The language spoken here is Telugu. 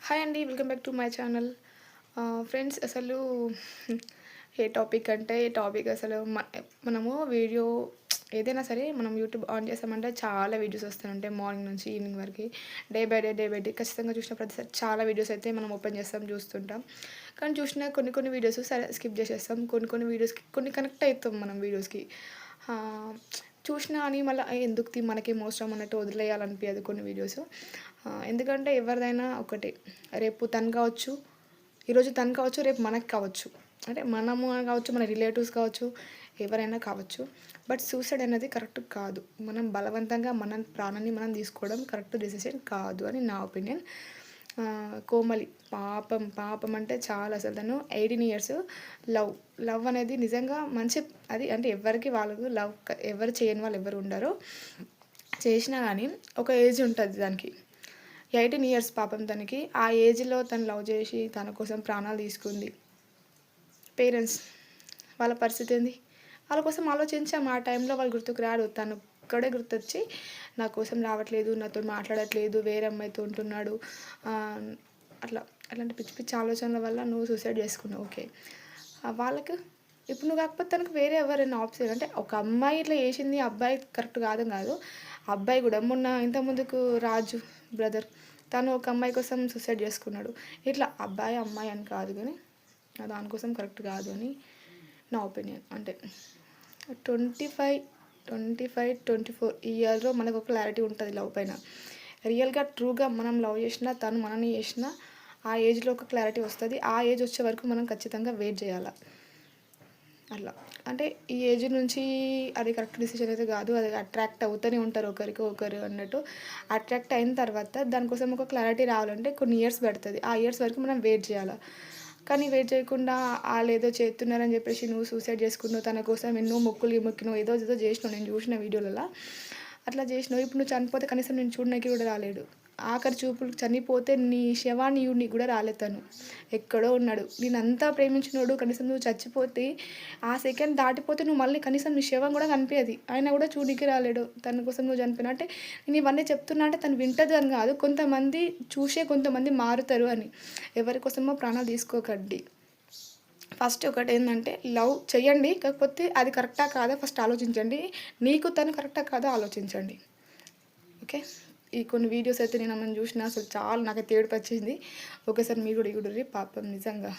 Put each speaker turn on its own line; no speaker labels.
హాయ్ అండి, welcome back to my channel. Friends, అసలు ఏ టాపిక్ అంటే ఈ టాపిక్ అసలు మనము వీడియో ఏదైనా సరే మనం యూట్యూబ్ ఆన్ చేస్తామంటే చాలా వీడియోస్ వస్తుంటాయి. మార్నింగ్ నుంచి ఈవినింగ్ వరకు డే బై డే ఖచ్చితంగా చూసిన ప్రతిసారి చాలా వీడియోస్ అయితే మనం ఓపెన్ చేస్తాం, చూస్తుంటాం. కానీ చూసిన కొన్ని వీడియోస్ సరే స్కిప్ చేసేస్తాం. కొన్ని వీడియోస్కి కనెక్ట్ అవుతాం మనం వీడియోస్కి. చూసినా అని మళ్ళీ ఎందుకు మనకేం అవసరం అన్నట్టు వదిలేయాలనిపించదు కొన్ని వీడియోస్. ఎందుకంటే ఎవరిదైనా ఒకటే, రేపు తను కావచ్చు, ఈరోజు తను కావచ్చు, రేపు మనకు కావచ్చు. అంటే మనము కావచ్చు, మన రిలేటివ్స్ కావచ్చు, ఎవరైనా కావచ్చు. బట్ సూసైడ్ అనేది కరెక్ట్ కాదు. మనం బలవంతంగా మన ప్రాణాన్ని మనం తీసుకోవడం కరెక్ట్ డెసిషన్ కాదు అని నా ఒపీనియన్. కోమలి పాపం అంటే చాలా, అసలు తను 18 ఇయర్స్. లవ్ అనేది నిజంగా మంచి, అది అంటే ఎవరికి వాళ్ళకు లవ్ ఎవరు చేయని వాళ్ళు ఎవరు ఉండరు. చేసినా కానీ ఒక ఏజ్ ఉంటుంది దానికి. 18 ఇయర్స్ పాపం తనకి. ఆ ఏజ్లో తను లవ్ చేసి తన కోసం ప్రాణాలు తీసుకుంది. పేరెంట్స్ వాళ్ళ పరిస్థితి ఏంది? వాళ్ళ కోసం ఆలోచించాం. ఆ టైంలో వాళ్ళు గుర్తుకు రాడు. తను ఒక్కడే గుర్తొచ్చి నా కోసం రావట్లేదు, నాతో మాట్లాడట్లేదు, వేరే అమ్మాయితో ఉంటున్నాడు, అలాంటి పిచ్చి పిచ్చి ఆలోచనల వల్ల నువ్వు సూసైడ్ చేసుకున్నావు. ఓకే, వాళ్ళకు ఇప్పుడు నువ్వు కాకపోతే తనకు వేరే ఎవరైనా ఆప్షన్, అంటే ఒక అమ్మాయి ఇట్లా చేసింది, అబ్బాయి కరెక్ట్ కాదు. అబ్బాయి కూడా మొన్న ఇంతకుముందుకు రాజు బ్రదర్, తను ఒక అమ్మాయి కోసం సూసైడ్ చేసుకున్నాడు. ఇట్లా అబ్బాయి అమ్మాయి అని కాదు, కానీ దానికోసం కరెక్ట్ కాదు అని నా ఒపీనియన్. అంటే 24 ఈ ఇయర్లో మనకు ఒక క్లారిటీ ఉంటుంది లవ్ పైన. రియల్గా ట్రూగా మనం లవ్ చేసినా, తను మనని చేసినా ఆ ఏజ్లో ఒక క్లారిటీ వస్తుంది. ఆ ఏజ్ వచ్చే వరకు మనం ఖచ్చితంగా వెయిట్ చేయాలి. అట్లా అంటే ఈ ఏజ్ నుంచి అది కరెక్ట్ డిసిషన్ అయితే కాదు. అది అట్రాక్ట్ అవుతూనే ఉంటారు ఒకరు అన్నట్టు. అట్రాక్ట్ అయిన తర్వాత దానికోసం ఒక క్లారిటీ రావాలంటే కొన్ని ఇయర్స్ పడుతుంది. ఆ ఇయర్స్ వరకు మనం వెయిట్ చేయాలి. కానీ వెయిట్ చేయకుండా వాళ్ళు ఏదో చేస్తున్నారని చెప్పేసి నువ్వు సూసైడ్ చేసుకున్నావు, తన కోసం ఎన్నో మొక్కినావు, ఏదో చేసినావు. నేను చూసిన వీడియోలలో అట్లా చేసినావు. ఇప్పుడు నువ్వు చనిపోతే కనీసం నేను చూడడానికి కూడా రాలేడు. ఆఖరి చూపులు చనిపోతే నీ శవాన్ని నీకు కూడా రాలేదు. తను ఎక్కడో ఉన్నాడు. నేనంతా ప్రేమించినోడు కనీసం నువ్వు చచ్చిపోతే ఆ సెకండ్ దాటిపోతే నువ్వు మళ్ళీ కనీసం నీ శవం కూడా కనిపించదు. ఆయన కూడా చూడడానికి రాలేడు. తన కోసం నువ్వు చనిపోయినా అంటే నేను ఇవన్నీ చెప్తున్నా అంటే తను వింటది అని కాదు. కొంతమంది కొంతమంది మారుతారు అని. ఎవరి కోసమో ప్రాణాలు తీసుకోకండి. ఫస్ట్ ఒకటి ఏంటంటే లవ్ చెయ్యండి, కాకపోతే అది కరెక్టా కాదా ఫస్ట్ ఆలోచించండి. నీకు తను కరెక్టా కాదా ఆలోచించండి. ఓకే, ఈ కొన్ని వీడియోస్ అయితే నేను ఆమెను చూసిన అసలు చాలా నాకైతే ఏడుపు వచ్చింది. ఒకసారి మీరు కూడా ఇగుడుర్రి, పాపం నిజంగా.